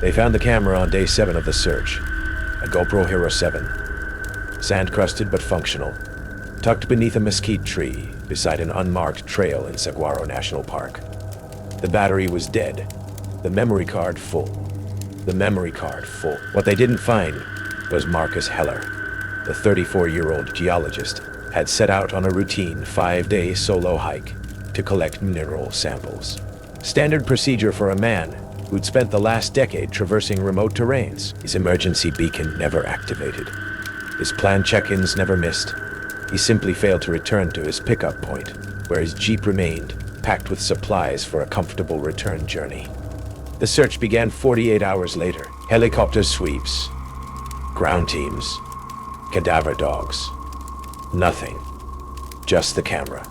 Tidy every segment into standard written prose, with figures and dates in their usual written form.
They found the camera on day 7 of the search, a GoPro Hero 7, sand-crusted but functional, tucked beneath a mesquite tree beside an unmarked trail in Saguaro National Park. The battery was dead, the memory card full. What they didn't find was Marcus Heller. The 34-year-old geologist had set out on a routine 5-day solo hike to collect mineral samples. Standard procedure for a man who'd spent the last decade traversing remote terrains. His emergency beacon never activated. His planned check-ins never missed. He simply failed to return to his pickup point, where his Jeep remained, packed with supplies for a comfortable return journey. The search began 48 hours later. Helicopter sweeps, ground teams, cadaver dogs. Nothing. Just the camera.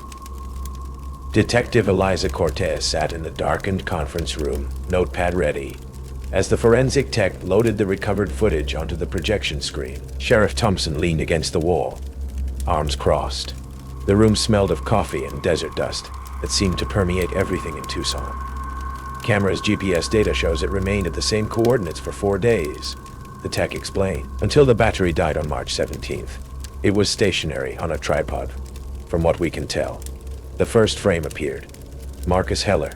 Detective Eliza Cortez sat in the darkened conference room, notepad ready, as the forensic tech loaded the recovered footage onto the projection screen. Sheriff Thompson leaned against the wall, arms crossed. The room smelled of coffee and desert dust that seemed to permeate everything in Tucson. Camera's GPS data shows it remained at the same coordinates for 4 days, the tech explained, until the battery died on March 17th. It was stationary on a tripod, from what we can tell. The first frame appeared. Marcus Heller,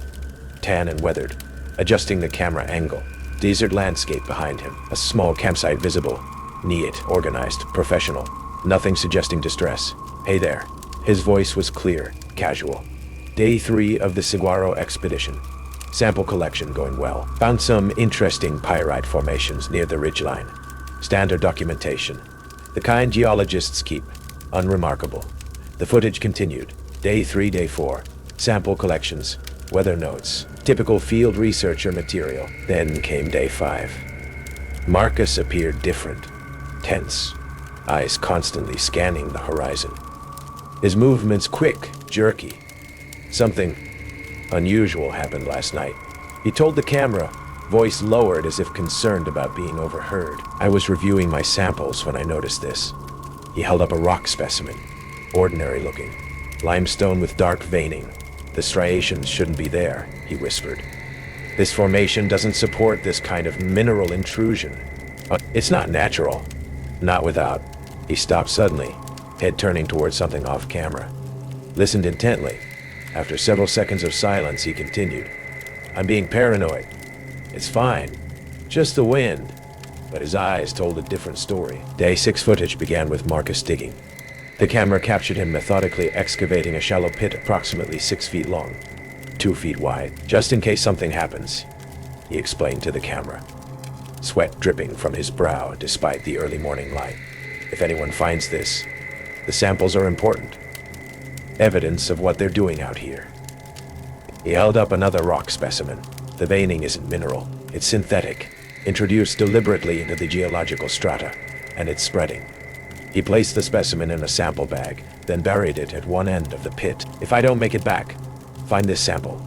tan and weathered, adjusting the camera angle. Desert landscape behind him, a small campsite visible. Neat, organized, professional. Nothing suggesting distress. Hey there. His voice was clear, casual. Day 3 of the Saguaro expedition. Sample collection going well. Found some interesting pyrite formations near the ridgeline. Standard documentation. The kind geologists keep. Unremarkable. The footage continued. Day 3, Day 4. Sample collections. Weather notes. Typical field researcher material. Then came Day 5. Marcus appeared different. Tense. Eyes constantly scanning the horizon. His movements quick, jerky. Something unusual happened last night. He told the camera, voice lowered as if concerned about being overheard. I was reviewing my samples when I noticed this. He held up a rock specimen. Ordinary looking. Limestone with dark veining. The striations shouldn't be there, he whispered. This formation doesn't support this kind of mineral intrusion. It's not natural. Not without. He stopped suddenly, head turning towards something off camera. Listened intently. After several seconds of silence, he continued. I'm being paranoid. It's fine. Just the wind. But his eyes told a different story. Day 6 footage began with Marcus digging. The camera captured him methodically excavating a shallow pit approximately 6 feet long, 2 feet wide, just in case something happens, he explained to the camera. Sweat dripping from his brow despite the early morning light. If anyone finds this, the samples are important. Evidence of what they're doing out here. He held up another rock specimen. The veining isn't mineral, it's synthetic, introduced deliberately into the geological strata, and it's spreading. He placed the specimen in a sample bag, then buried it at one end of the pit. If I don't make it back, find this sample.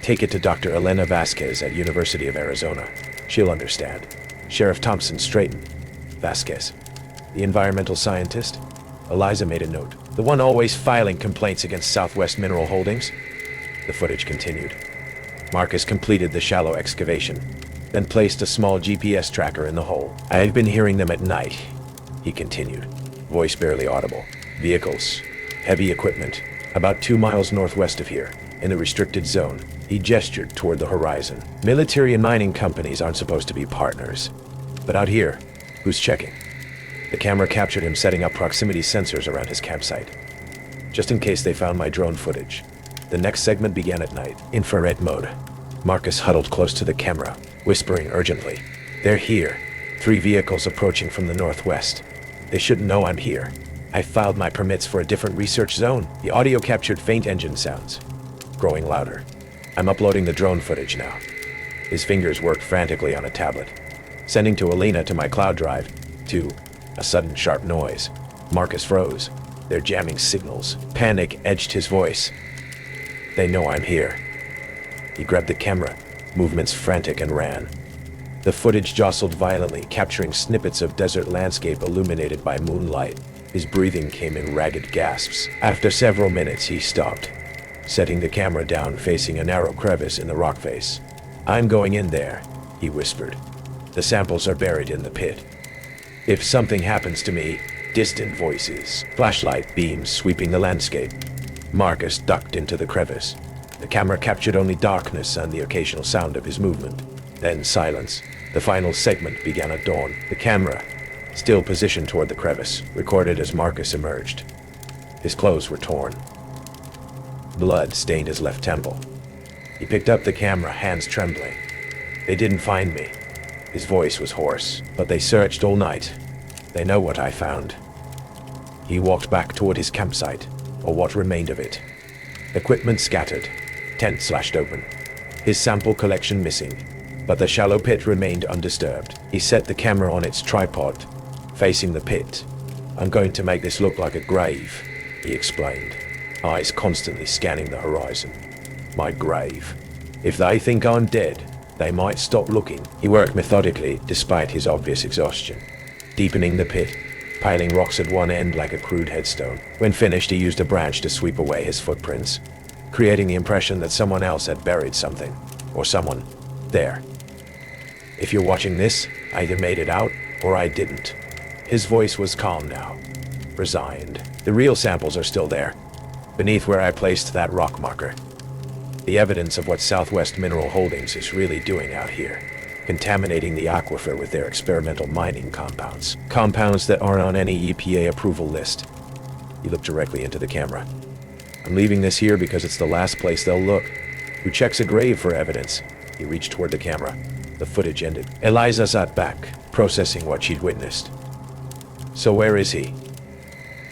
Take it to Dr. Elena Vasquez at University of Arizona. She'll understand. Sheriff Thompson straightened. Vasquez. The environmental scientist? Eliza made a note. The one always filing complaints against Southwest Mineral Holdings? The footage continued. Marcus completed the shallow excavation, then placed a small GPS tracker in the hole. I've been hearing them at night, he continued, voice barely audible. Vehicles, heavy equipment, about 2 miles northwest of here, in the restricted zone. He gestured toward the horizon. Military and mining companies aren't supposed to be partners. But out here, who's checking? The camera captured him setting up proximity sensors around his campsite, just in case they found my drone footage. The next segment began at night, infrared mode. Marcus huddled close to the camera, whispering urgently. They're here. 3 vehicles approaching from the northwest. They shouldn't know I'm here. I filed my permits for a different research zone. The audio captured faint engine sounds, growing louder. I'm uploading the drone footage now. His fingers worked frantically on a tablet, sending to Elena to my cloud drive. A sudden sharp noise. Marcus froze. They're jamming signals. Panic edged his voice. They know I'm here. He grabbed the camera, movements frantic, and ran. The footage jostled violently, capturing snippets of desert landscape illuminated by moonlight. His breathing came in ragged gasps. After several minutes, he stopped, setting the camera down facing a narrow crevice in the rock face. I'm going in there, he he whispered. "The samples are buried in the pit. If something happens to me," distant voices, flashlight beams sweeping the landscape. Marcus ducked into the crevice. The camera captured only darkness and the occasional sound of his movement. Then silence. The final segment began at dawn. The camera, still positioned toward the crevice, recorded as Marcus emerged. His clothes were torn. Blood stained his left temple. He picked up the camera, hands trembling. "They didn't find me." His voice was hoarse. "But they searched all night. They know what I found." He walked back toward his campsite, or what remained of it. Equipment scattered, tent slashed open, his sample collection missing, but the shallow pit remained undisturbed. He set the camera on its tripod, facing the pit. "I'm going to make this look like a grave," he explained, eyes constantly scanning the horizon. "My grave. If they think I'm dead, they might stop looking." He worked methodically, despite his obvious exhaustion, deepening the pit, piling rocks at one end like a crude headstone. When finished, he used a branch to sweep away his footprints, creating the impression that someone else had buried something, or someone there. "If you're watching this, I either made it out, or I didn't." His voice was calm now, resigned. "The real samples are still there, beneath where I placed that rock marker. The evidence of what Southwest Mineral Holdings is really doing out here, contaminating the aquifer with their experimental mining compounds. Compounds that aren't on any EPA approval list." He looked directly into the camera. "I'm leaving this here because it's the last place they'll look. Who checks a grave for evidence?" He reached toward the camera. The footage ended. Eliza sat back, processing what she'd witnessed. "So where is he?"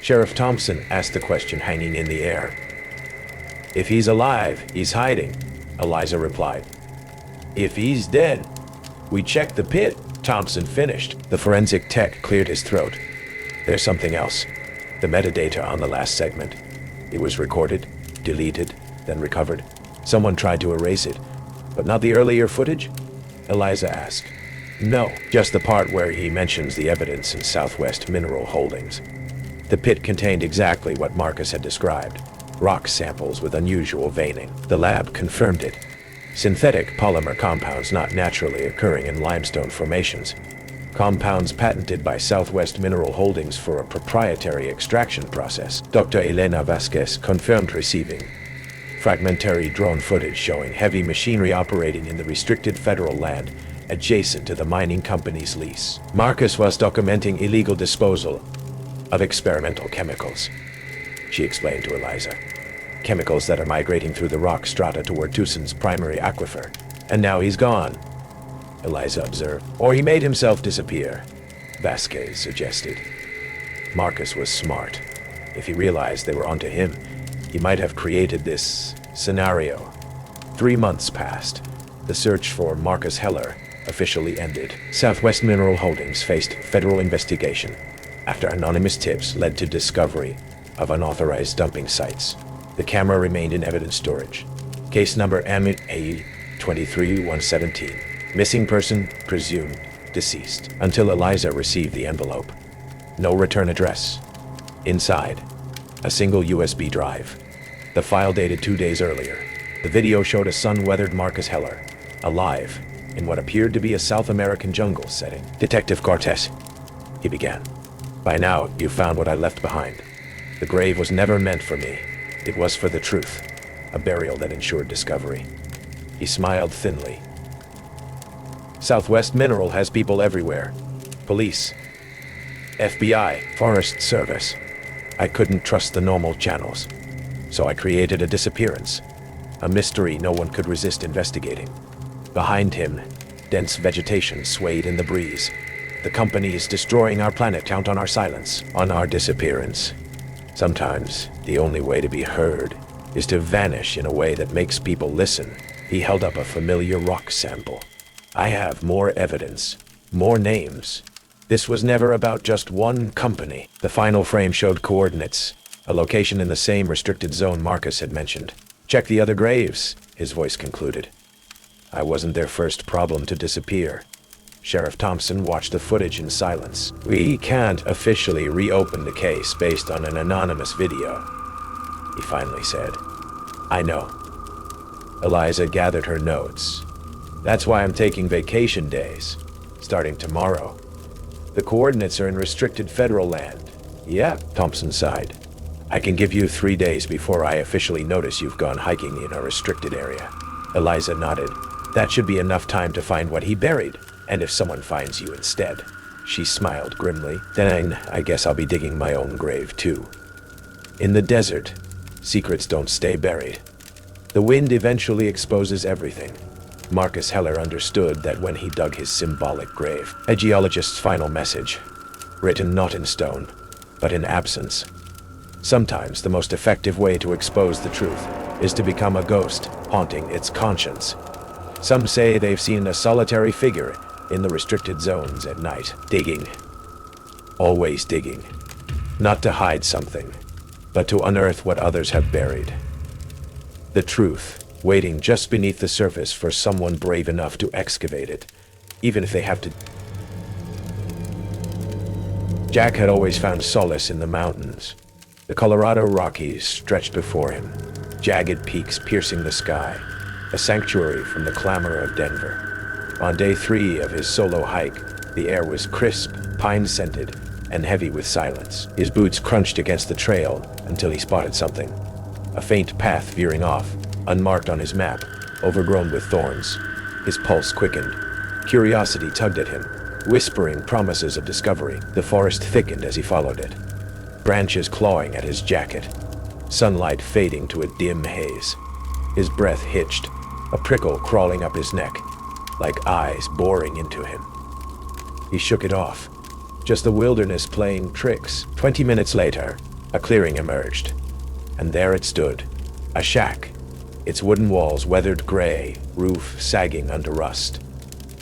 Sheriff Thompson asked the question, hanging in the air. "If he's alive, he's hiding," Eliza replied. "If he's dead, we checked the pit," Thompson finished. The forensic tech cleared his throat. "There's something else. The metadata on the last segment. It was recorded, deleted, then recovered. Someone tried to erase it, but not the earlier footage?" Eliza asked. "No, just the part where he mentions the evidence in Southwest Mineral Holdings. The pit contained exactly what Marcus had described. Rock samples with unusual veining. The lab confirmed it. Synthetic polymer compounds not naturally occurring in limestone formations. Compounds patented by Southwest Mineral Holdings for a proprietary extraction process." Dr. Elena Vasquez confirmed receiving fragmentary drone footage showing heavy machinery operating in the restricted federal land adjacent to the mining company's lease. Marcus was documenting illegal disposal of experimental chemicals, she explained to Eliza. "Chemicals that are migrating through the rock strata toward Tucson's primary aquifer. And now he's gone," Eliza observed. "Or he made himself disappear," Vasquez suggested. Marcus was smart. If he realized they were onto him, he might have created this scenario. 3 months passed. The search for Marcus Heller officially ended. Southwest Mineral Holdings faced federal investigation after anonymous tips led to discovery of unauthorized dumping sites. The camera remained in evidence storage. Case number MA23117. Missing person presumed deceased. Until Eliza received the envelope. No return address. Inside, a single USB drive. The file dated 2 days earlier. The video showed a sun-weathered Marcus Heller, alive, in what appeared to be a South American jungle setting. "Detective Cortez," he began. "By now, you've found what I left behind. The grave was never meant for me. It was for the truth, a burial that ensured discovery." He smiled thinly. "Southwest Mineral has people everywhere. Police, FBI, Forest Service. I couldn't trust the normal channels, so I created a disappearance, a mystery no one could resist investigating." Behind him, dense vegetation swayed in the breeze. "The company is destroying our planet. Count on our silence, on our disappearance. Sometimes, the only way to be heard is to vanish in a way that makes people listen." He held up a familiar rock sample. "I have more evidence, more names. This was never about just one company." The final frame showed coordinates, a location in the same restricted zone Marcus had mentioned. "Check the other graves," his voice concluded. "I wasn't their first problem to disappear." Sheriff Thompson watched the footage in silence. "We can't officially reopen the case based on an anonymous video," he finally said. "I know." Eliza gathered her notes. That's why I'm taking vacation days, starting tomorrow. The coordinates are in restricted federal land. Yeah, Thompson sighed. I can give you 3 days before I officially notice you've gone hiking in a restricted area. Eliza nodded. That should be enough time to find what he buried, and if someone finds you instead. She smiled grimly. Then I guess I'll be digging my own grave too. In the desert, secrets don't stay buried. The wind eventually exposes everything. Marcus Heller understood that when he dug his symbolic grave, a geologist's final message, written not in stone, but in absence. Sometimes the most effective way to expose the truth is to become a ghost, haunting its conscience. Some say they've seen a solitary figure in the restricted zones at night, digging. Always digging. Not to hide something, but to unearth what others have buried. The truth, waiting just beneath the surface for someone brave enough to excavate it, even if they have to. Jack had always found solace in the mountains. The Colorado Rockies stretched before him, jagged peaks piercing the sky, a sanctuary from the clamor of Denver. On day 3 of his solo hike, the air was crisp, pine-scented, and heavy with silence. His boots crunched against the trail until he spotted something. A faint path veering off, unmarked on his map, overgrown with thorns. His pulse quickened. Curiosity tugged at him, whispering promises of discovery. The forest thickened as he followed it, branches clawing at his jacket, sunlight fading to a dim haze. His breath hitched, a prickle crawling up his neck, like eyes boring into him. He shook it off. Just the wilderness playing tricks. 20 minutes later, a clearing emerged, and there it stood, a shack, its wooden walls weathered gray, roof sagging under rust.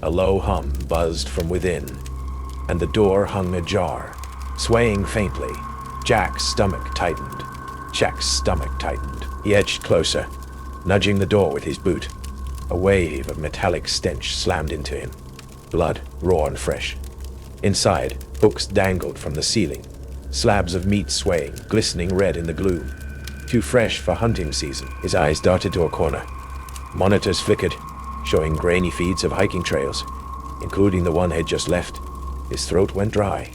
A low hum buzzed from within, and the door hung ajar, swaying faintly. Jack's stomach tightened. He edged closer, nudging the door with his boot. A wave of metallic stench slammed into him. Blood, raw and fresh. Inside, hooks dangled from the ceiling, slabs of meat swaying, glistening red in the gloom. Too fresh for hunting season. His eyes darted to a corner. Monitors flickered, showing grainy feeds of hiking trails, including the one he'd just left. His throat went dry.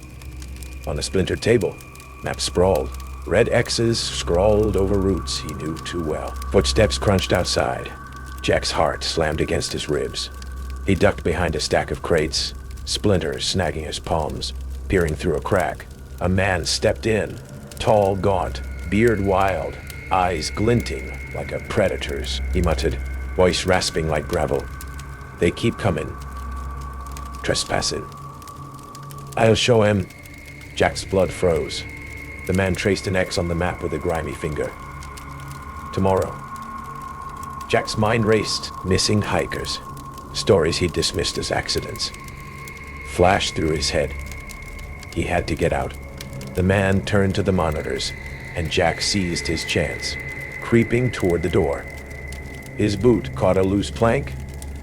On a splintered table, maps sprawled, red X's scrawled over routes he knew too well. Footsteps crunched outside. Jack's heart slammed against his ribs. He ducked behind a stack of crates, splinters snagging his palms. Peering through a crack, a man stepped in, tall, gaunt, beard wild, eyes glinting like a predator's. He muttered, voice rasping like gravel. They keep coming. Trespassing. I'll show him. Jack's blood froze. The man traced an X on the map with a grimy finger. Tomorrow. Jack's mind raced. Missing hikers. Stories he'd dismissed as accidents flashed through his head. He had to get out. The man turned to the monitors, and Jack seized his chance, creeping toward the door. His boot caught a loose plank.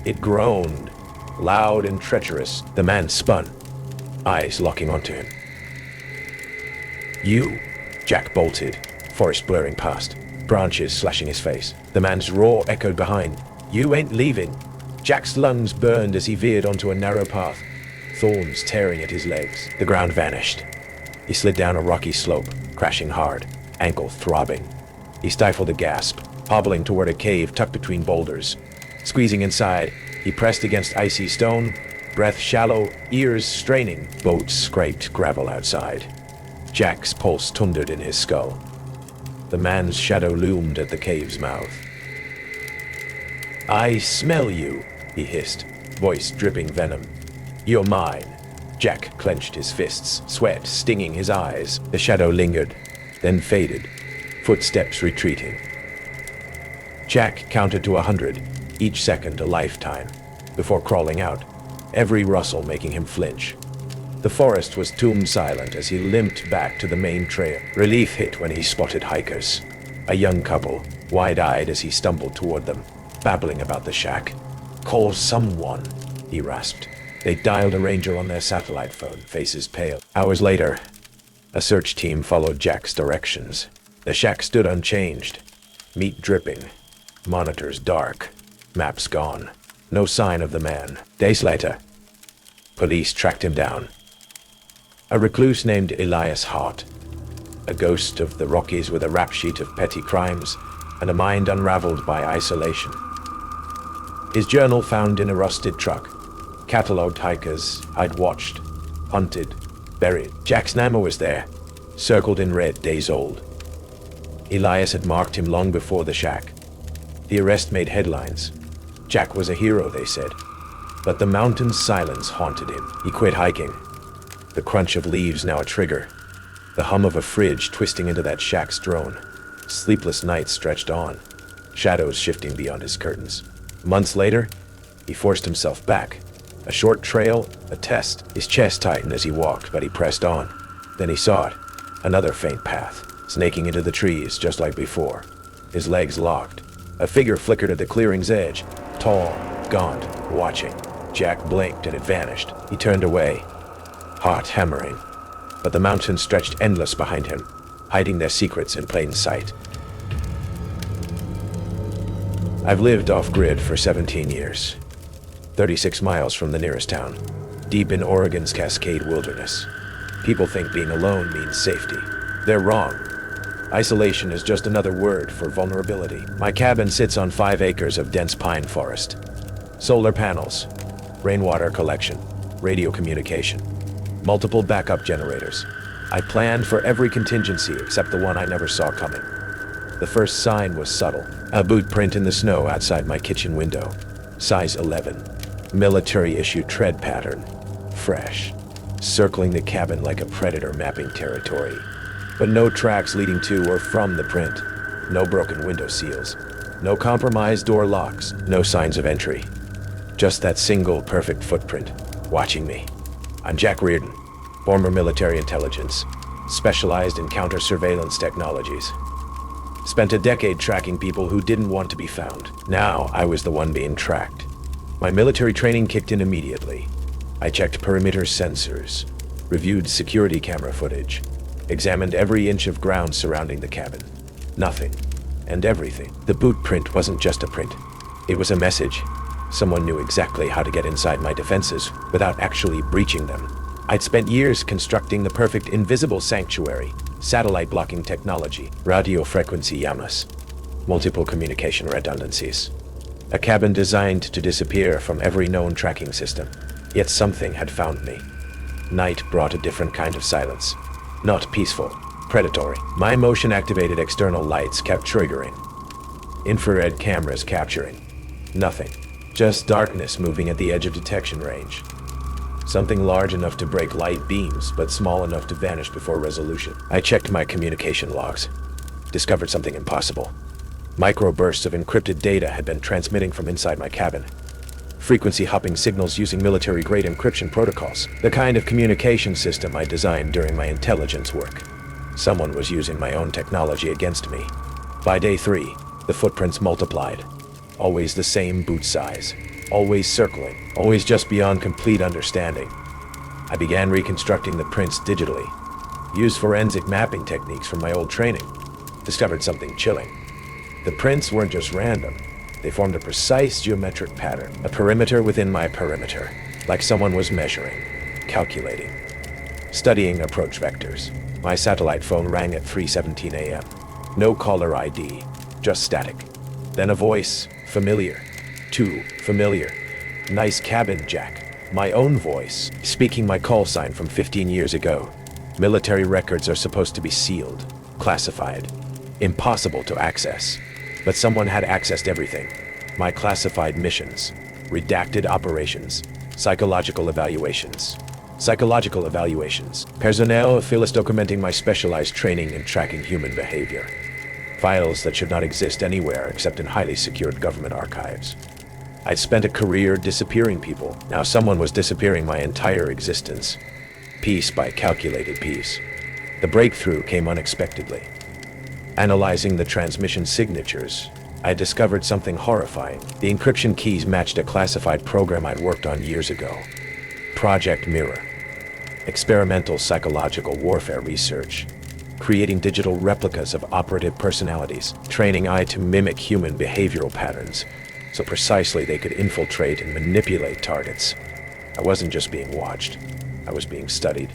It groaned, loud and treacherous. The man spun, eyes locking onto him. You, Jack bolted, forest blurring past, branches slashing his face. The man's roar echoed behind. You ain't leaving. Jack's lungs burned as he veered onto a narrow path, thorns tearing at his legs. The ground vanished. He slid down a rocky slope, crashing hard, ankle throbbing. He stifled a gasp, hobbling toward a cave tucked between boulders. Squeezing inside, he pressed against icy stone, breath shallow, ears straining. Boats scraped gravel outside. Jack's pulse thundered in his skull. The man's shadow loomed at the cave's mouth. I smell you, he hissed, voice dripping venom. You're mine. Jack clenched his fists, sweat stinging his eyes. The shadow lingered, then faded, footsteps retreating. Jack counted to 100, each second a lifetime, before crawling out, every rustle making him flinch. The forest was tomb silent as he limped back to the main trail. Relief hit when he spotted hikers. A young couple, wide-eyed as he stumbled toward them, babbling about the shack. Call someone, he rasped. They dialed a ranger on their satellite phone, faces pale. Hours later, a search team followed Jack's directions. The shack stood unchanged, meat dripping, monitors dark, maps gone. No sign of the man. Days later, police tracked him down. A recluse named Elias Hart, a ghost of the Rockies with a rap sheet of petty crimes and a mind unraveled by isolation. His journal found in a rusted truck, catalogued hikers I'd watched, hunted, buried. Jack's number was there, circled in red, days old. Elias had marked him long before the shack. The arrest made headlines. Jack was a hero, they said. But the mountain's silence haunted him. He quit hiking. The crunch of leaves now a trigger. The hum of a fridge twisting into that shack's drone. Sleepless nights stretched on, shadows shifting beyond his curtains. Months later, he forced himself back. A short trail, a test. His chest tightened as he walked, but he pressed on. Then he saw it. Another faint path, snaking into the trees just like before. His legs locked. A figure flickered at the clearing's edge. Tall, gaunt, watching. Jack blinked and it vanished. He turned away, heart hammering. But the mountains stretched endless behind him, hiding their secrets in plain sight. I've lived off-grid for 17 years. 36 miles from the nearest town, deep in Oregon's Cascade Wilderness. People think being alone means safety. They're wrong. Isolation is just another word for vulnerability. My cabin sits on 5 acres of dense pine forest. Solar panels, rainwater collection, radio communication, multiple backup generators. I planned for every contingency except the one I never saw coming. The first sign was subtle. A boot print in the snow outside my kitchen window. Size 11. Military-issue tread pattern. Fresh. Circling the cabin like a predator mapping territory. But no tracks leading to or from the print. No broken window seals. No compromised door locks. No signs of entry. Just that single perfect footprint, watching me. I'm Jack Reardon, former military intelligence, specialized in counter-surveillance technologies. Spent a decade tracking people who didn't want to be found. Now I was the one being tracked. My military training kicked in immediately. I checked perimeter sensors, reviewed security camera footage, examined every inch of ground surrounding the cabin. Nothing and everything. The boot print wasn't just a print. It was a message. Someone knew exactly how to get inside my defenses without actually breaching them. I'd spent years constructing the perfect invisible sanctuary, satellite blocking technology, radio frequency yamas, multiple communication redundancies. A cabin designed to disappear from every known tracking system. Yet something had found me. Night brought a different kind of silence. Not peaceful, predatory. My motion-activated external lights kept triggering. Infrared cameras capturing. Nothing. Just darkness moving at the edge of detection range. Something large enough to break light beams, but small enough to vanish before resolution. I checked my communication logs. Discovered something impossible. Microbursts of encrypted data had been transmitting from inside my cabin. Frequency-hopping signals using military-grade encryption protocols. The kind of communication system I designed during my intelligence work. Someone was using my own technology against me. By day 3, the footprints multiplied. Always the same boot size. Always circling. Always just beyond complete understanding. I began reconstructing the prints digitally. Used forensic mapping techniques from my old training. Discovered something chilling. The prints weren't just random. They formed a precise geometric pattern. A perimeter within my perimeter. Like someone was measuring, calculating, studying approach vectors. My satellite phone rang at 3:17 a.m. No caller ID, just static. Then a voice, familiar. Too familiar. Nice cabin, Jack. My own voice, speaking my call sign from 15 years ago. Military records are supposed to be sealed, classified, impossible to access. But someone had accessed everything. My classified missions, redacted operations, psychological evaluations. Personnel files documenting my specialized training in tracking human behavior. Files that should not exist anywhere except in highly secured government archives. I'd spent a career disappearing people. Now someone was disappearing my entire existence. Piece by calculated piece. The breakthrough came unexpectedly. Analyzing the transmission signatures, I discovered something horrifying. The encryption keys matched a classified program I'd worked on years ago. Project Mirror. Experimental psychological warfare research. Creating digital replicas of operative personalities, training AI to mimic human behavioral patterns. so precisely they could infiltrate and manipulate targets. I wasn't just being watched. I was being studied,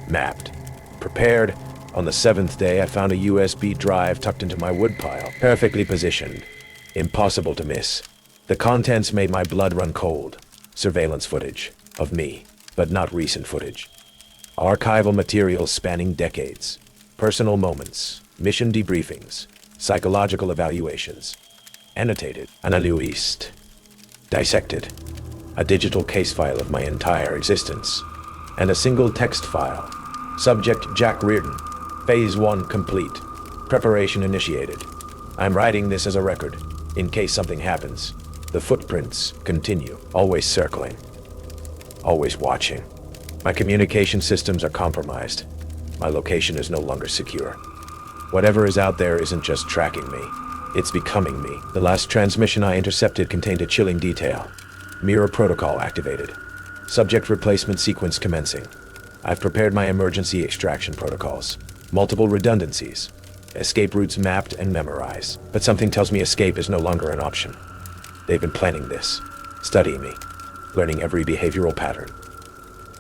mapped, prepared. On the 7th day, I found a USB drive tucked into my woodpile, perfectly positioned, impossible to miss. The contents made my blood run cold. Surveillance footage of me, but not recent footage. Archival materials spanning decades. Personal moments, mission debriefings, psychological evaluations. Annotated, analyzed, dissected. A digital case file of my entire existence. And a single text file. Subject Jack Reardon. Phase 1 complete. Preparation initiated. I'm writing this as a record, in case something happens. The footprints continue, always circling, always watching. My communication systems are compromised. My location is no longer secure. Whatever is out there isn't just tracking me, it's becoming me. The last transmission I intercepted contained a chilling detail. Mirror protocol activated. Subject replacement sequence commencing. I've prepared my emergency extraction protocols. Multiple redundancies. Escape routes mapped and memorized. But something tells me escape is no longer an option. They've been planning this, studying me, learning every behavioral pattern,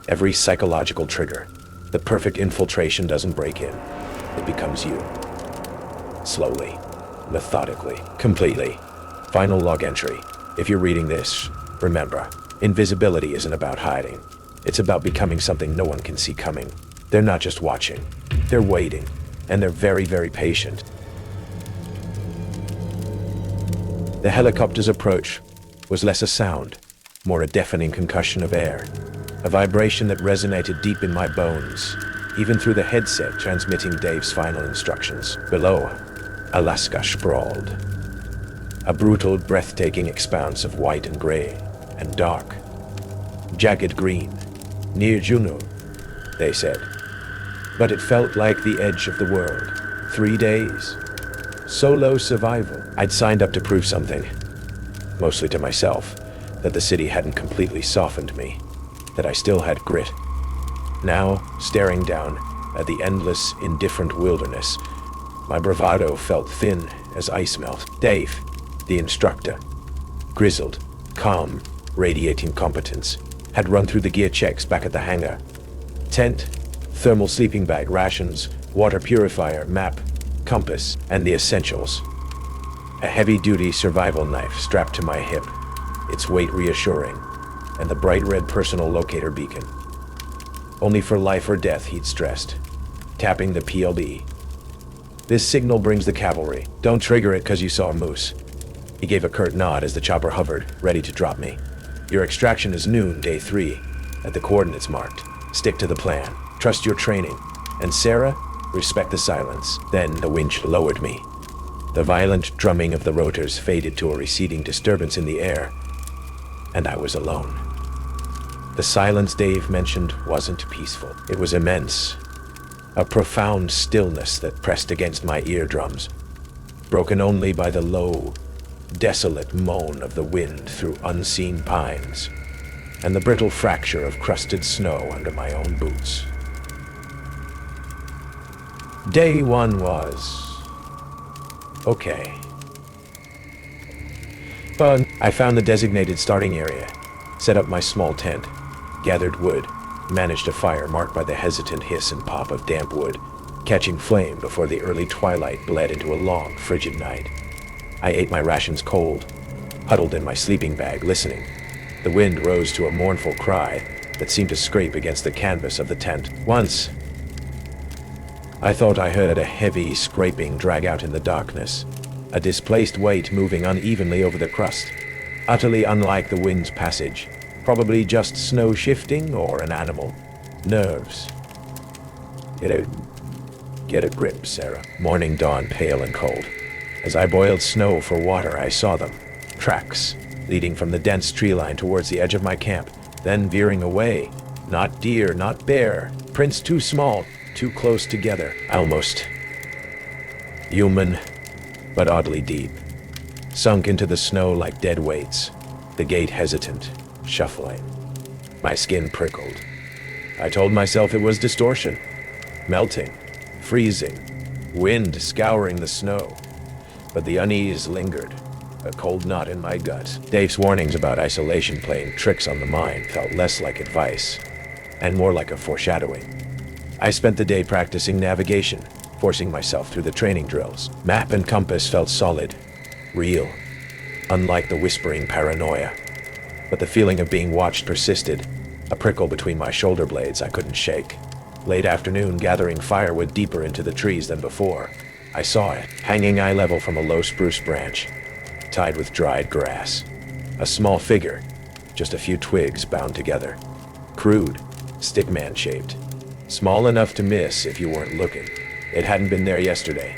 every psychological trigger. The perfect infiltration doesn't break in. It becomes you. Slowly, methodically, completely. Final log entry. If you're reading this, remember, invisibility isn't about hiding. It's about becoming something no one can see coming. They're not just watching. They're waiting. And they're very, very patient. The helicopter's approach was less a sound, more a deafening concussion of air. A vibration that resonated deep in my bones, even through the headset transmitting Dave's final instructions. Below, Alaska sprawled. A brutal, breathtaking expanse of white and gray, and dark. Jagged green. Near Juneau, they said. But it felt like the edge of the world. 3 days. Solo survival. I'd signed up to prove something, mostly to myself, that the city hadn't completely softened me, that I still had grit. Now, staring down at the endless, indifferent wilderness, my bravado felt thin as ice melt. Dave, the instructor, grizzled, calm, radiating competence, had run through the gear checks back at the hangar. Tent, thermal sleeping bag, rations, water purifier, map, compass, and the essentials. A heavy-duty survival knife strapped to my hip, its weight reassuring, and the bright red personal locator beacon. Only for life or death, he'd stressed, tapping the PLB. This signal brings the cavalry. Don't trigger it because you saw a moose. He gave a curt nod as the chopper hovered, ready to drop me. Your extraction is noon, day 3, at the coordinates marked. Stick to the plan. Trust your training. And Sarah, respect the silence. Then the winch lowered me. The violent drumming of the rotors faded to a receding disturbance in the air, and I was alone. The silence Dave mentioned wasn't peaceful. It was immense. A profound stillness that pressed against my eardrums, broken only by the low, desolate moan of the wind through unseen pines, and the brittle fracture of crusted snow under my own boots. Day 1 was okay. But I found the designated starting area, set up my small tent, gathered wood, managed a fire marked by the hesitant hiss and pop of damp wood, catching flame before the early twilight bled into a long, frigid night. I ate my rations cold, huddled in my sleeping bag, listening. The wind rose to a mournful cry that seemed to scrape against the canvas of the tent. Once, I thought I heard a heavy scraping drag out in the darkness, a displaced weight moving unevenly over the crust, utterly unlike the wind's passage, probably just snow shifting or an animal. Nerves. Get a grip, Sarah. Morning dawned pale and cold. As I boiled snow for water, I saw them. Tracks, leading from the dense tree line towards the edge of my camp, then veering away. Not deer, not bear. Prints too small, too close together. Almost human, but oddly deep. Sunk into the snow like dead weights. The gait hesitant, shuffling. My skin prickled. I told myself it was distortion. Melting, freezing, wind scouring the snow. But the unease lingered, a cold knot in my gut. Dave's warnings about isolation playing tricks on the mind felt less like advice and more like a foreshadowing. I spent the day practicing navigation, forcing myself through the training drills. Map and compass felt solid, real, unlike the whispering paranoia. But the feeling of being watched persisted, a prickle between my shoulder blades I couldn't shake. Late afternoon, gathering firewood deeper into the trees than before. I saw it, hanging eye level from a low spruce branch, tied with dried grass. A small figure, just a few twigs bound together. Crude, stickman-shaped. Small enough to miss if you weren't looking. It hadn't been there yesterday.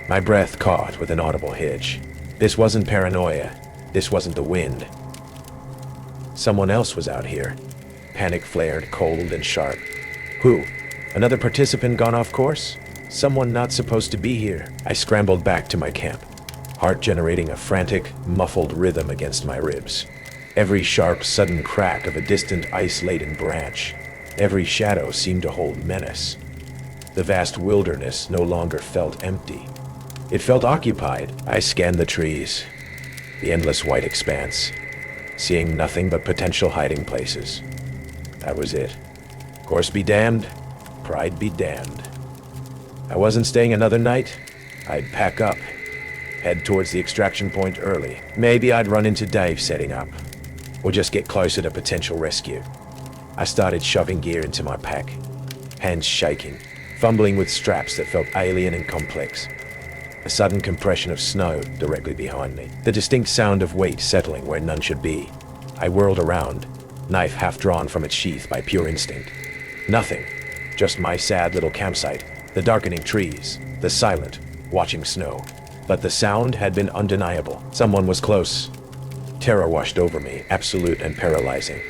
My breath caught with an audible hitch. This wasn't paranoia. This wasn't the wind. Someone else was out here. Panic flared, cold and sharp. Who? Another participant gone off course? Someone not supposed to be here. I scrambled back to my camp, heart generating a frantic, muffled rhythm against my ribs. Every sharp, sudden crack of a distant ice-laden branch. Every shadow seemed to hold menace. The vast wilderness no longer felt empty. It felt occupied. I scanned the trees, the endless white expanse, seeing nothing but potential hiding places. That was it. Course be damned, pride be damned. I wasn't staying another night. I'd pack up, head towards the extraction point early. Maybe I'd run into Dave setting up, or just get closer to potential rescue. I started shoving gear into my pack, hands shaking, fumbling with straps that felt alien and complex. A sudden compression of snow directly behind me. The distinct sound of weight settling where none should be. I whirled around, knife half drawn from its sheath by pure instinct. Nothing, just my sad little campsite, the darkening trees, the silent, watching snow. But the sound had been undeniable. Someone was close. Terror washed over me, absolute and paralyzing.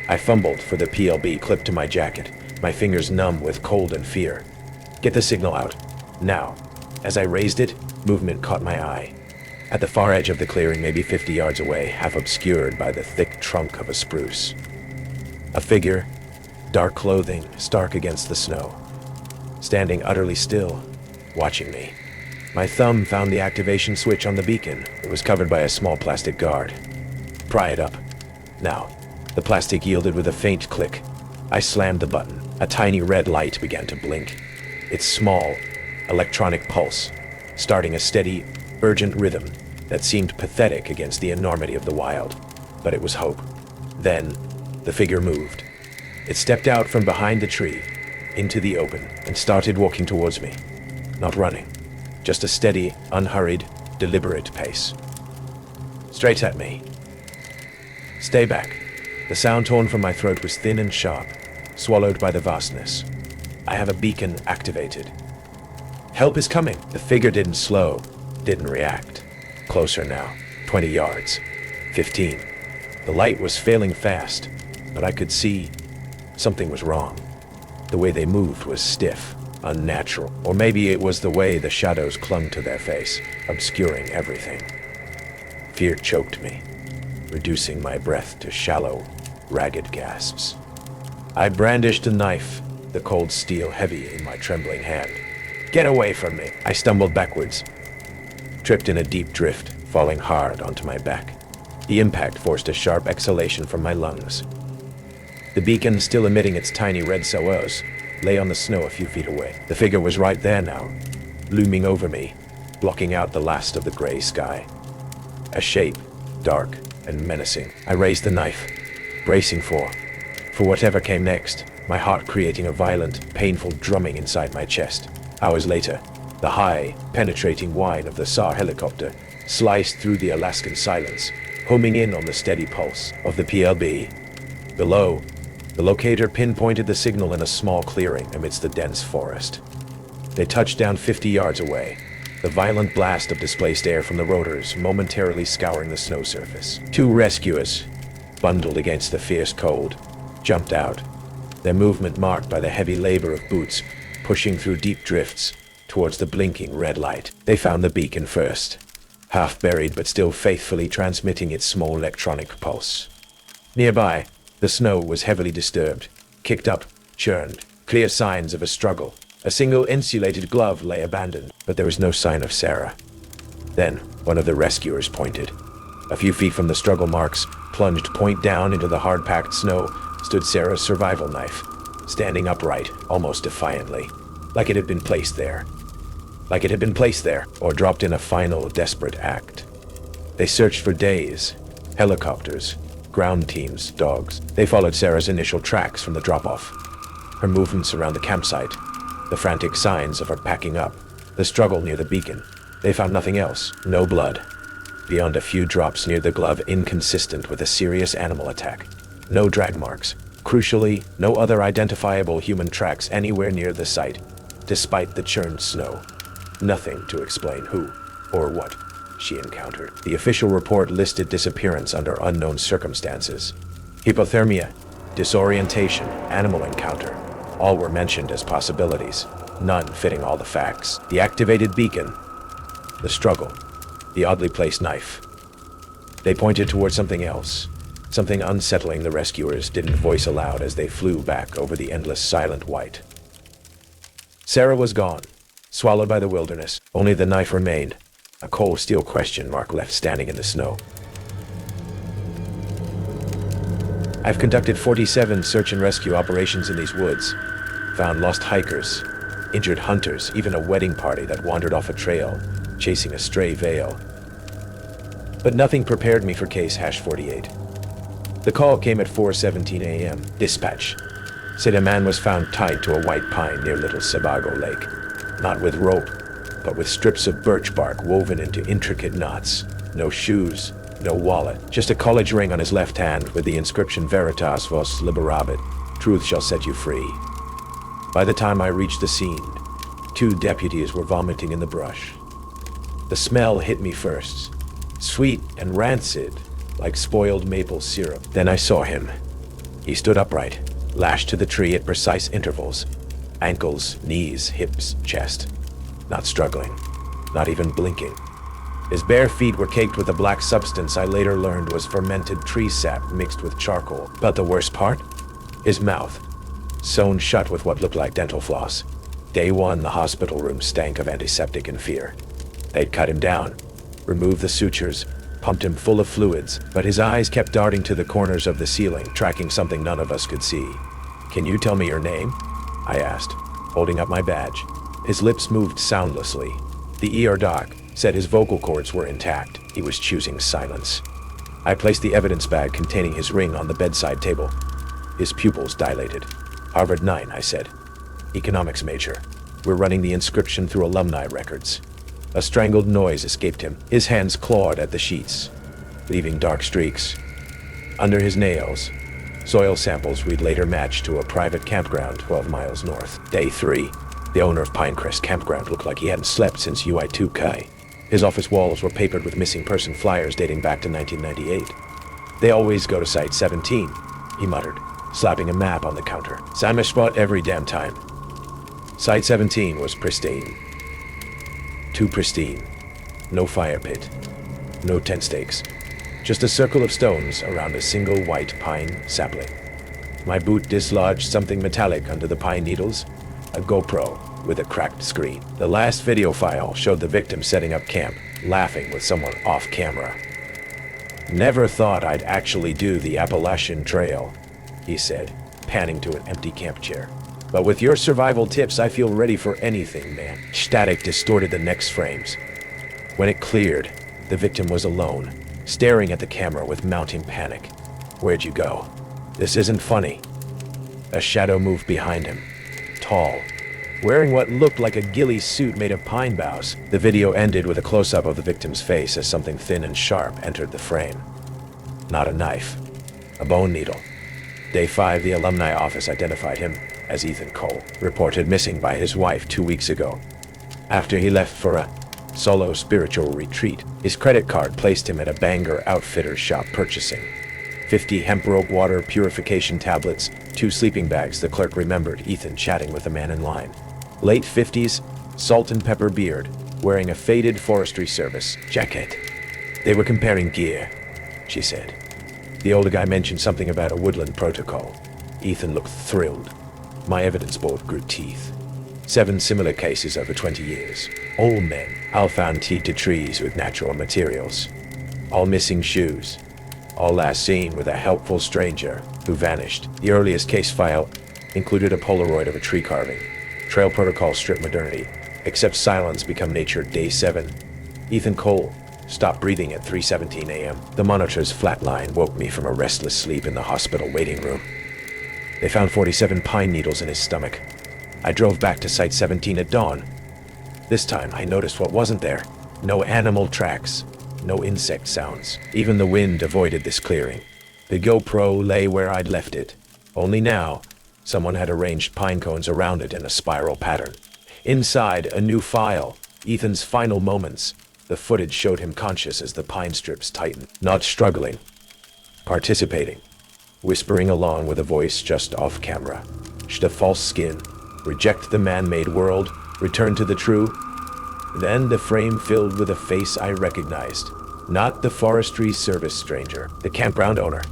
I fumbled for the PLB clipped to my jacket, my fingers numb with cold and fear. Get the signal out. Now. As I raised it, movement caught my eye. At the far edge of the clearing, maybe 50 yards away, half obscured by the thick trunk of a spruce. A figure, dark clothing, stark against the snow. Standing utterly still, watching me. My thumb found the activation switch on the beacon. It was covered by a small plastic guard. Pry it up. Now. The plastic yielded with a faint click. I slammed the button. A tiny red light began to blink. Its small, electronic pulse, starting a steady, urgent rhythm that seemed pathetic against the enormity of the wild. But it was hope. Then, the figure moved. It stepped out from behind the tree, into the open, and started walking towards me. Not running, just a steady, unhurried, deliberate pace. Straight at me. Stay back. The sound torn from my throat was thin and sharp, swallowed by the vastness. I have a beacon activated. Help is coming. The figure didn't slow, didn't react. Closer now, 20 yards, 15. The light was failing fast, but I could see something was wrong. The way they moved was stiff, unnatural, or maybe it was the way the shadows clung to their face, obscuring everything. Fear choked me, reducing my breath to shallow, ragged gasps. I brandished a knife, the cold steel heavy in my trembling hand. Get away from me! I stumbled backwards, tripped in a deep drift, falling hard onto my back. The impact forced a sharp exhalation from my lungs. The beacon, still emitting its tiny red SOS, lay on the snow a few feet away. The figure was right there now, looming over me, blocking out the last of the gray sky. A shape, dark and menacing. I raised the knife, bracing for whatever came next, my heart creating a violent, painful drumming inside my chest. Hours later, the high, penetrating whine of the SAR helicopter sliced through the Alaskan silence, homing in on the steady pulse of the PLB. Below, the locator pinpointed the signal in a small clearing amidst the dense forest. They touched down 50 yards away, the violent blast of displaced air from the rotors momentarily scouring the snow surface. Two rescuers, bundled against the fierce cold, jumped out, their movement marked by the heavy labor of boots pushing through deep drifts towards the blinking red light. They found the beacon first, half buried but still faithfully transmitting its small electronic pulse. Nearby, the snow was heavily disturbed, kicked up, churned, clear signs of a struggle. A single insulated glove lay abandoned, but there was no sign of Sarah. Then, one of the rescuers pointed. A few feet from the struggle marks, plunged point down into the hard-packed snow, stood Sarah's survival knife, standing upright, almost defiantly, like it had been placed there. Or dropped in a final, desperate act. They searched for days. Helicopters, ground teams, dogs. They followed Sarah's initial tracks from the drop-off. Her movements around the campsite, the frantic signs of her packing up, the struggle near the beacon. They found nothing else. No blood. Beyond a few drops near the glove inconsistent with a serious animal attack. No drag marks. Crucially, no other identifiable human tracks anywhere near the site, despite the churned snow. Nothing to explain who or what she encountered. The official report listed disappearance under unknown circumstances. Hypothermia, disorientation, animal encounter. All were mentioned as possibilities, none fitting all the facts. The activated beacon, the struggle, the oddly placed knife. They pointed towards something else, something unsettling the rescuers didn't voice aloud as they flew back over the endless silent white. Sarah was gone, swallowed by the wilderness. Only the knife remained, a cold steel question mark left standing in the snow. I've conducted 47 search and rescue operations in these woods, found lost hikers, injured hunters, even a wedding party that wandered off a trail, chasing a stray veil. But nothing prepared me for case #48. The call came at 4:17 a.m. Dispatch said a man was found tied to a white pine near Little Sebago Lake, not with rope, but with strips of birch bark woven into intricate knots. No shoes, no wallet, just a college ring on his left hand with the inscription Veritas vos liberabit, truth shall set you free. By the time I reached the scene, 2 deputies were vomiting in the brush. The smell hit me first, sweet and rancid, like spoiled maple syrup. Then I saw him. He stood upright, lashed to the tree at precise intervals. Ankles, knees, hips, chest. Not struggling, not even blinking. His bare feet were caked with a black substance I later learned was fermented tree sap mixed with charcoal. But the worst part? His mouth, sewn shut with what looked like dental floss. Day 1, the hospital room stank of antiseptic and fear. They'd cut him down, removed the sutures, pumped him full of fluids, but his eyes kept darting to the corners of the ceiling, tracking something none of us could see. "Can you tell me your name?" I asked, holding up my badge. His lips moved soundlessly. The ER doc said his vocal cords were intact. He was choosing silence. I placed the evidence bag containing his ring on the bedside table. His pupils dilated. "Harvard 9, I said. Economics major. We're running the inscription through alumni records." A strangled noise escaped him. His hands clawed at the sheets, leaving dark streaks. Under his nails, soil samples we'd later matched to a private campground 12 miles north. Day 3, the owner of Pinecrest Campground looked like he hadn't slept since UI2 Kai. His office walls were papered with missing person flyers dating back to 1998. "They always go to Site 17, he muttered, slapping a map on the counter. "Same spot every damn time." Site 17 was pristine. Too pristine. No fire pit. No tent stakes. Just a circle of stones around a single white pine sapling. My boot dislodged something metallic under the pine needles. A GoPro with a cracked screen. The last video file showed the victim setting up camp, laughing with someone off camera. "Never thought I'd actually do the Appalachian Trail," he said, panning to an empty camp chair. "But with your survival tips, I feel ready for anything, man." Static distorted the next frames. When it cleared, the victim was alone, staring at the camera with mounting panic. "Where'd you go? This isn't funny." A shadow moved behind him, tall, wearing what looked like a ghillie suit made of pine boughs. The video ended with a close-up of the victim's face as something thin and sharp entered the frame. Not a knife, a bone needle. Day 5, the alumni office identified him as Ethan Cole, reported missing by his wife 2 weeks ago. After he left for a solo spiritual retreat, his credit card placed him at a Bangor Outfitters shop purchasing 50 hemp rope water purification tablets, 2 sleeping bags. The clerk remembered Ethan chatting with a man in line. Late 50s, salt and pepper beard, wearing a faded Forestry Service jacket. "They were comparing gear," she said. The older guy mentioned something about a Woodland protocol. Ethan looked thrilled. My evidence board grew teeth. 7 similar cases over 20 years. Old men, all found tied to trees with natural materials. All missing shoes. All last seen with a helpful stranger who vanished. The earliest case file included a Polaroid of a tree carving. Trail protocol strip modernity. Accept silence become nature day 7. Ethan Cole stopped breathing at 3:17 a.m. The monitor's flat line woke me from a restless sleep in the hospital waiting room. They found 47 pine needles in his stomach. I drove back to Site 17 at dawn. This time I noticed what wasn't there. No animal tracks. No insect sounds. Even the wind avoided this clearing. The GoPro lay where I'd left it. Only now, someone had arranged pine cones around it in a spiral pattern. Inside, a new file. Ethan's final moments. The footage showed him conscious as the pine strips tightened. Not struggling. Participating. Whispering along with a voice just off camera. The false skin. Reject the man-made world. Return to the true. Then the frame filled with a face I recognized. Not the Forestry Service stranger. The campground owner.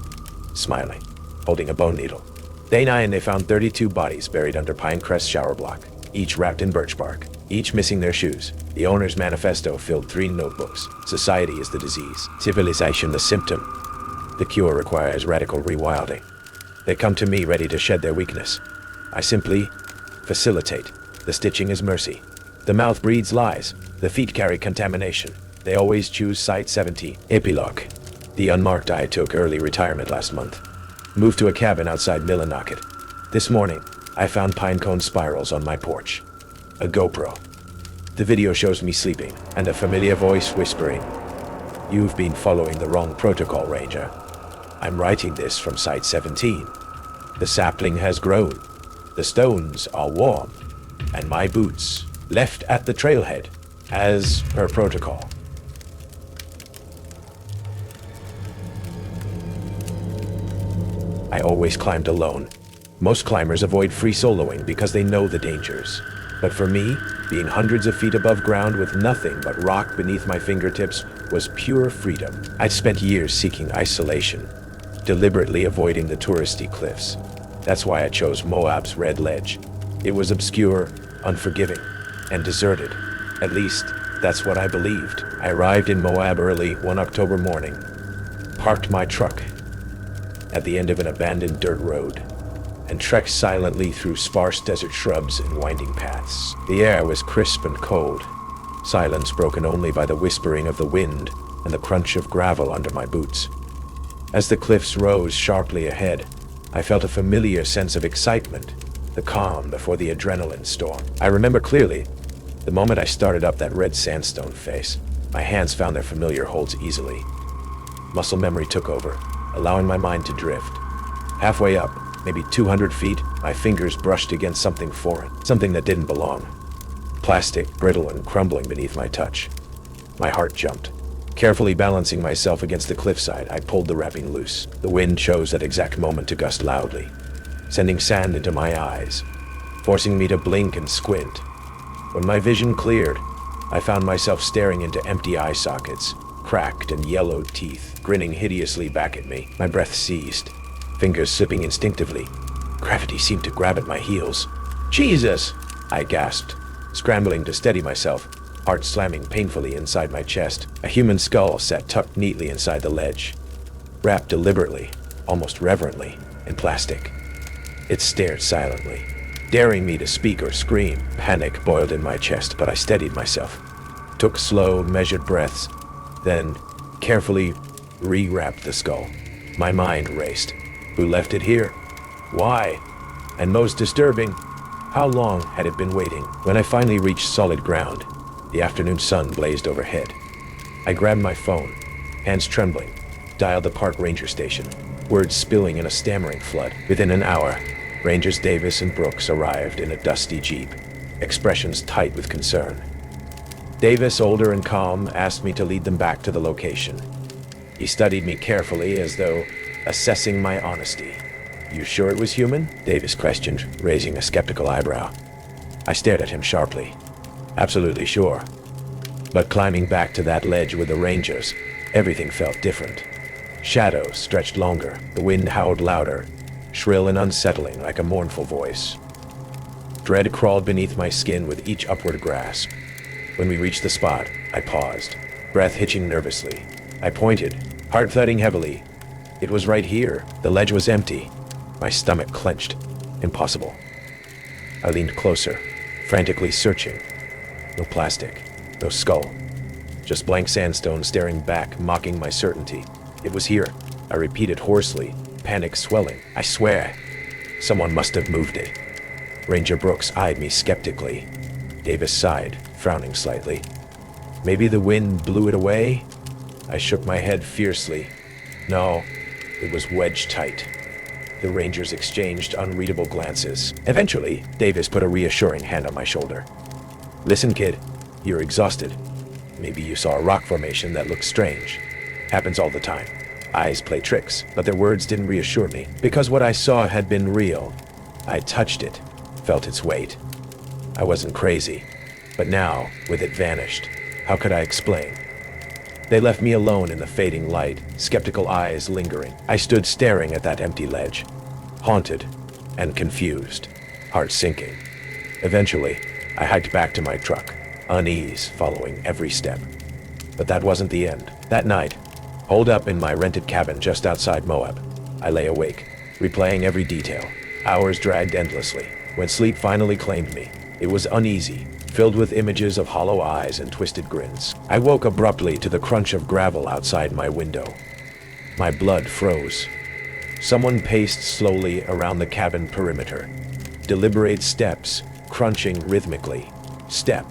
Smiling. Holding a bone needle. Day 9 they found 32 bodies buried under Pinecrest shower block. Each wrapped in birch bark. Each missing their shoes. The owner's manifesto filled 3 notebooks. Society is the disease. Civilization the symptom. The cure requires radical rewilding. They come to me ready to shed their weakness. I simply facilitate. The stitching is mercy. The mouth breathes lies. The feet carry contamination. They always choose Site 70. Epilogue. The Unmarked I took early retirement last month. Moved to a cabin outside Millinocket. This morning, I found pinecone spirals on my porch. A GoPro. The video shows me sleeping, and a familiar voice whispering, "You've been following the wrong protocol, Ranger. I'm writing this from Site 17. The sapling has grown. The stones are warm. And my boots left at the trailhead, as per protocol." I always climbed alone. Most climbers avoid free soloing because they know the dangers. But for me, being hundreds of feet above ground with nothing but rock beneath my fingertips was pure freedom. I'd spent years seeking isolation, deliberately avoiding the touristy cliffs. That's why I chose Moab's Red Ledge. It was obscure, unforgiving, and deserted. At least, that's what I believed. I arrived in Moab early one October morning, parked my truck at the end of an abandoned dirt road, and trekked silently through sparse desert shrubs and winding paths. The air was crisp and cold, silence broken only by the whispering of the wind and the crunch of gravel under my boots. As the cliffs rose sharply ahead, I felt a familiar sense of excitement, the calm before the adrenaline storm. I remember clearly the moment I started up that red sandstone face. My hands found their familiar holds easily. Muscle memory took over, allowing my mind to drift. Halfway up, maybe 200 feet, my fingers brushed against something foreign, something that didn't belong. Plastic, brittle and crumbling beneath my touch. My heart jumped. Carefully balancing myself against the cliffside, I pulled the wrapping loose. The wind chose that exact moment to gust loudly, sending sand into my eyes, forcing me to blink and squint. When my vision cleared, I found myself staring into empty eye sockets, cracked and yellowed teeth, grinning hideously back at me. My breath seized, fingers slipping instinctively. Gravity seemed to grab at my heels. "Jesus!" I gasped, scrambling to steady myself, heart slamming painfully inside my chest. A human skull sat tucked neatly inside the ledge, wrapped deliberately, almost reverently, in plastic. It stared silently, daring me to speak or scream. Panic boiled in my chest, but I steadied myself, took slow, measured breaths, then carefully rewrapped the skull. My mind raced. Who left it here? Why? And most disturbing, how long had it been waiting? When I finally reached solid ground, the afternoon sun blazed overhead. I grabbed my phone, hands trembling, dialed the park ranger station, words spilling in a stammering flood. Within an hour, Rangers Davis and Brooks arrived in a dusty jeep, expressions tight with concern. Davis, older and calm, asked me to lead them back to the location. He studied me carefully as though assessing my honesty. "You sure it was human?" Davis questioned, raising a skeptical eyebrow. I stared at him sharply. "Absolutely sure." But climbing back to that ledge with the Rangers, everything felt different. Shadows stretched longer, the wind howled louder, shrill and unsettling like a mournful voice. Dread crawled beneath my skin with each upward grasp. When we reached the spot, I paused, breath hitching nervously. I pointed, heart thudding heavily. It was right here. The ledge was empty. My stomach clenched. Impossible. I leaned closer, frantically searching. No plastic, no skull. Just blank sandstone staring back, mocking my certainty. It was here, I repeated hoarsely, panic swelling. I swear, someone must have moved it. Ranger Brooks eyed me skeptically. Davis sighed, frowning slightly. Maybe the wind blew it away? I shook my head fiercely. No, it was wedged tight. The Rangers exchanged unreadable glances. Eventually, Davis put a reassuring hand on my shoulder. Listen, kid, you're exhausted. Maybe you saw a rock formation that looks strange. Happens all the time. Eyes play tricks, but their words didn't reassure me, because what I saw had been real. I touched it, felt its weight. I wasn't crazy, but now, with it vanished, how could I explain? They left me alone in the fading light, skeptical eyes lingering. I stood staring at that empty ledge, haunted and confused, heart sinking. Eventually, I hiked back to my truck, unease following every step. But that wasn't the end. That night, holed up in my rented cabin just outside Moab, I lay awake, replaying every detail. Hours dragged endlessly. When sleep finally claimed me, it was uneasy, filled with images of hollow eyes and twisted grins. I woke abruptly to the crunch of gravel outside my window. My blood froze. Someone paced slowly around the cabin perimeter. Deliberate steps, crunching rhythmically. Step,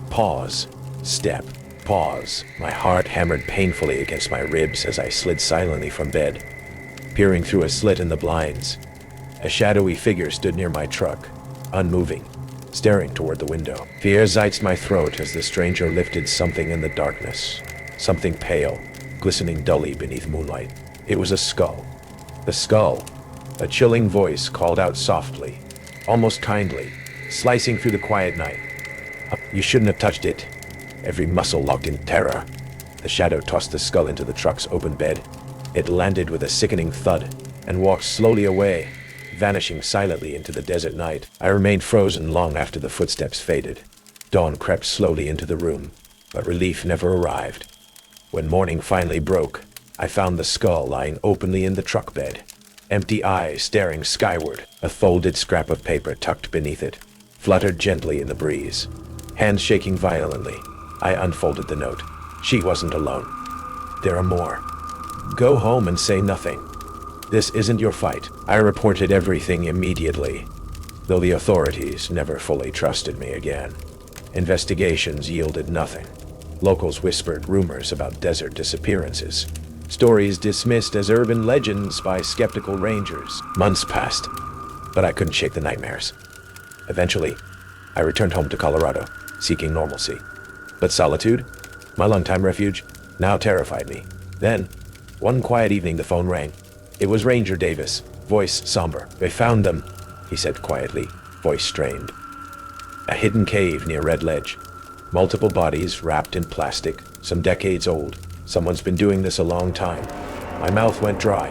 pause, step, pause. My heart hammered painfully against my ribs as I slid silently from bed. Peering through a slit in the blinds, a shadowy figure stood near my truck, unmoving, staring toward the window. Fear zitzed my throat as the stranger lifted something in the darkness. Something pale, glistening dully beneath moonlight. It was a skull. The skull. A chilling voice called out softly, almost kindly, slicing through the quiet night. You shouldn't have touched it. Every muscle locked in terror. The shadow tossed the skull into the truck's open bed. It landed with a sickening thud and walked slowly away, vanishing silently into the desert night. I remained frozen long after the footsteps faded. Dawn crept slowly into the room, but relief never arrived. When morning finally broke, I found the skull lying openly in the truck bed, empty eyes staring skyward. A folded scrap of paper tucked beneath it fluttered gently in the breeze. Hands shaking violently, I unfolded the note. She wasn't alone. There are more. Go home and say nothing. This isn't your fight. I reported everything immediately, though the authorities never fully trusted me again. Investigations yielded nothing. Locals whispered rumors about desert disappearances, stories dismissed as urban legends by skeptical rangers. Months passed, but I couldn't shake the nightmares. Eventually, I returned home to Colorado, seeking normalcy. But solitude, my longtime refuge, now terrified me. Then, one quiet evening, the phone rang. It was Ranger Davis, voice somber. They found them, he said quietly, voice strained. A hidden cave near Red Ledge. Multiple bodies wrapped in plastic, some decades old. Someone's been doing this a long time. My mouth went dry.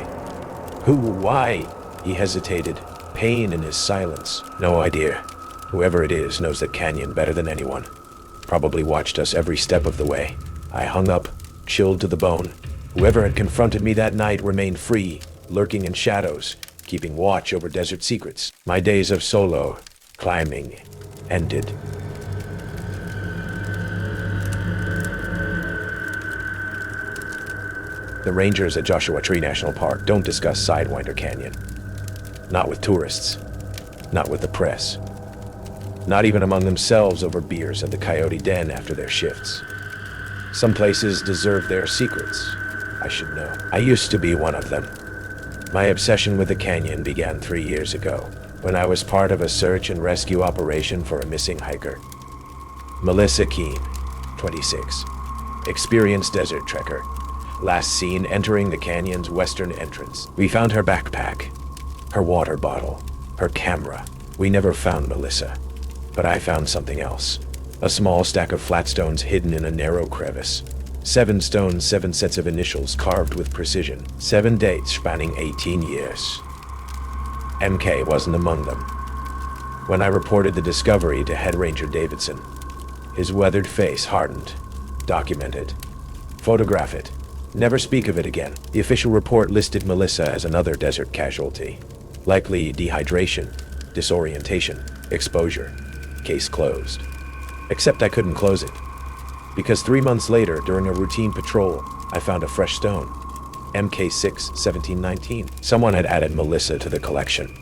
Who? Why? He hesitated, pain in his silence. No idea. Whoever it is knows that canyon better than anyone. Probably watched us every step of the way. I hung up, chilled to the bone. Whoever had confronted me that night remained free, lurking in shadows, keeping watch over desert secrets. My days of solo climbing ended. The rangers at Joshua Tree National Park don't discuss Sidewinder Canyon. Not with tourists. Not with the press. Not even among themselves over beers at the Coyote Den after their shifts. Some places deserve their secrets. I should know. I used to be one of them. My obsession with the canyon began 3 years ago, when I was part of a search and rescue operation for a missing hiker. Melissa Keene, 26, experienced desert trekker, last seen entering the canyon's western entrance. We found her backpack, her water bottle, her camera. We never found Melissa, but I found something else. A small stack of flat stones hidden in a narrow crevice. 7 stones, 7 sets of initials carved with precision. 7 dates spanning 18 years. MK wasn't among them. When I reported the discovery to Head Ranger Davidson, His weathered face hardened. Document it. Photograph it. Never speak of it again. The official report listed Melissa as another desert casualty. Likely dehydration, disorientation, exposure. Case closed. Except I couldn't close it. Because 3 months later, during a routine patrol, I found a fresh stone. MK6 1719. Someone had added Melissa to the collection.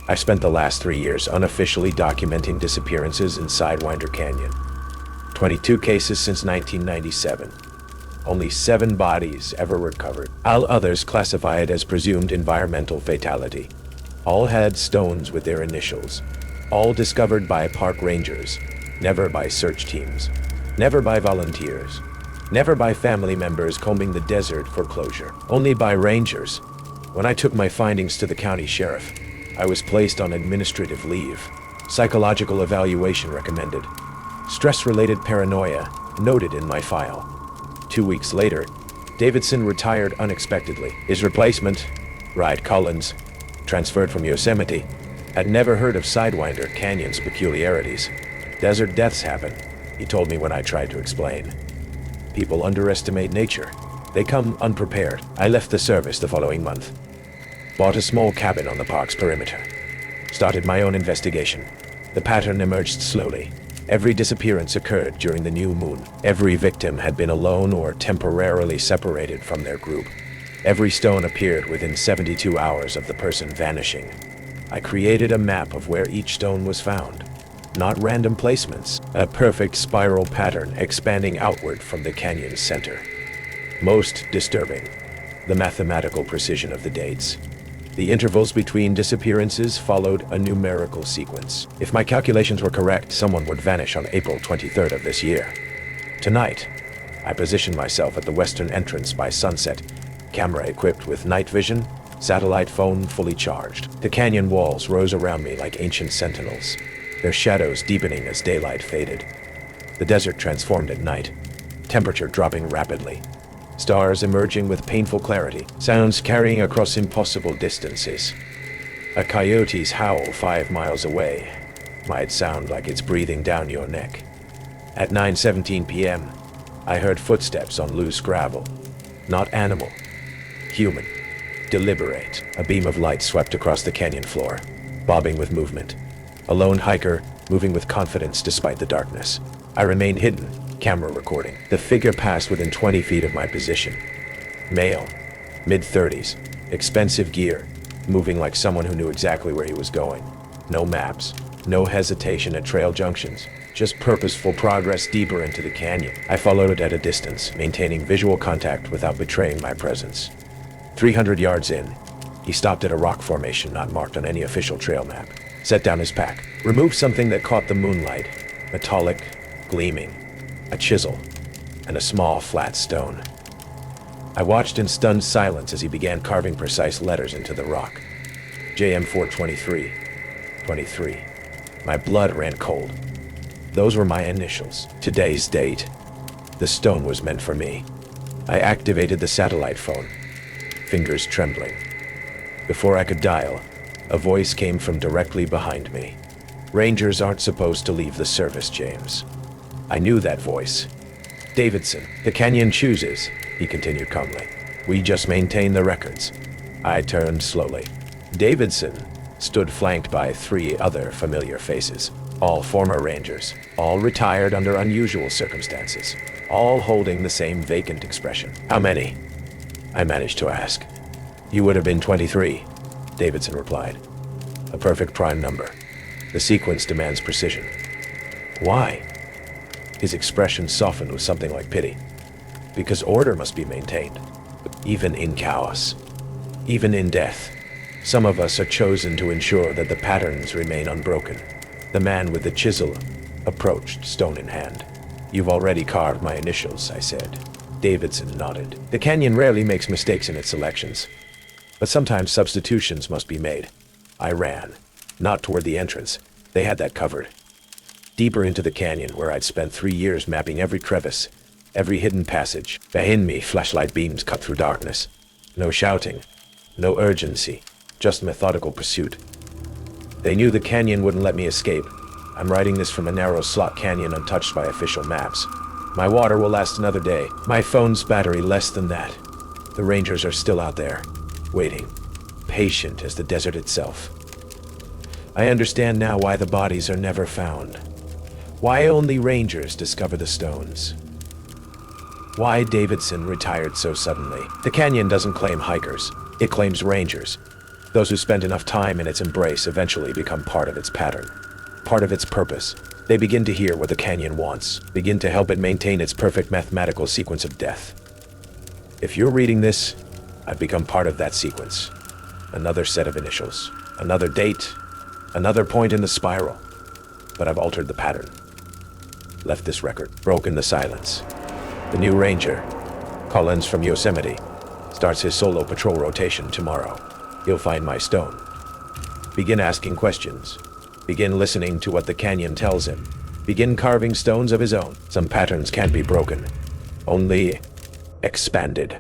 I spent the last 3 years unofficially documenting disappearances in Sidewinder Canyon. 22 cases since 1997. Only 7 bodies ever recovered. All others classified as presumed environmental fatality. All had stones with their initials. All discovered by park rangers. Never by search teams. Never by volunteers. Never by family members combing the desert for closure. Only by rangers. When I took my findings to the county sheriff, I was placed on administrative leave. Psychological evaluation recommended. Stress-related paranoia noted in my file. 2 weeks later, Davidson retired unexpectedly. His replacement, Ride Collins, transferred from Yosemite, had never heard of Sidewinder Canyon's peculiarities. Desert deaths happen, he told me when I tried to explain. People underestimate nature. They come unprepared. I left the service the following month. Bought a small cabin on the park's perimeter. Started my own investigation. The pattern emerged slowly. Every disappearance occurred during the new moon. Every victim had been alone or temporarily separated from their group. Every stone appeared within 72 hours of the person vanishing. I created a map of where each stone was found. Not random placements, a perfect spiral pattern expanding outward from the canyon's center. Most disturbing, the mathematical precision of the dates. The intervals between disappearances followed a numerical sequence. If my calculations were correct, someone would vanish on April 23rd of this year. Tonight, I positioned myself at the western entrance by sunset, camera equipped with night vision, satellite phone fully charged. The canyon walls rose around me like ancient sentinels, their shadows deepening as daylight faded. The desert transformed at night, temperature dropping rapidly. Stars emerging with painful clarity, sounds carrying across impossible distances. A coyote's howl 5 miles away might sound like it's breathing down your neck. At 9:17 p.m., I heard footsteps on loose gravel. Not animal, human, deliberate. A beam of light swept across the canyon floor, bobbing with movement. A lone hiker, moving with confidence despite the darkness. I remained hidden, camera recording. The figure passed within 20 feet of my position. Male, mid-30s, expensive gear, moving like someone who knew exactly where he was going. No maps, no hesitation at trail junctions, just purposeful progress deeper into the canyon. I followed it at a distance, maintaining visual contact without betraying my presence. 300 yards in, he stopped at a rock formation not marked on any official trail map. Set down his pack, removed something that caught the moonlight, metallic, gleaming. A chisel, and a small flat stone. I watched in stunned silence as he began carving precise letters into the rock. JM 423. 23. My blood ran cold. Those were my initials. Today's date. The stone was meant for me. I activated the satellite phone, fingers trembling. Before I could dial, a voice came from directly behind me. Rangers aren't supposed to leave the service, James. I knew that voice. Davidson. The canyon chooses, he continued calmly. We just maintain the records. I turned slowly. Davidson stood flanked by 3 other familiar faces. All former rangers. All retired under unusual circumstances. All holding the same vacant expression. How many? I managed to ask. You would have been 23, Davidson replied. A perfect prime number. The sequence demands precision. Why? His expression softened with something like pity. Because order must be maintained, even in chaos, even in death. Some of us are chosen to ensure that the patterns remain unbroken. The man with the chisel approached, stone in hand. You've already carved my initials, I said. Davidson nodded. The canyon rarely makes mistakes in its selections, but sometimes substitutions must be made. I ran, not toward the entrance. They had that covered. Deeper into the canyon, where I'd spent 3 years mapping every crevice, every hidden passage. Behind me, flashlight beams cut through darkness. No shouting, no urgency, just methodical pursuit. They knew the canyon wouldn't let me escape, I'm writing this from a narrow slot canyon untouched by official maps. My water will last another day. My phone's battery less than that. The rangers are still out there, waiting, patient as the desert itself. I understand now why the bodies are never found. Why only rangers discover the stones. Why Davidson retired so suddenly. The canyon doesn't claim hikers. It claims rangers. Those who spend enough time in its embrace eventually become part of its pattern, part of its purpose. They begin to hear what the canyon wants, begin to help it maintain its perfect mathematical sequence of death. If you're reading this, I've become part of that sequence. Another set of initials, another date, another point in the spiral. But I've altered the pattern. Left this record, broken the silence. The new ranger, Collins from Yosemite, starts his solo patrol rotation tomorrow. He'll find my stone. Begin asking questions. Begin listening to what the canyon tells him. Begin carving stones of his own. Some patterns can't be broken, only expanded.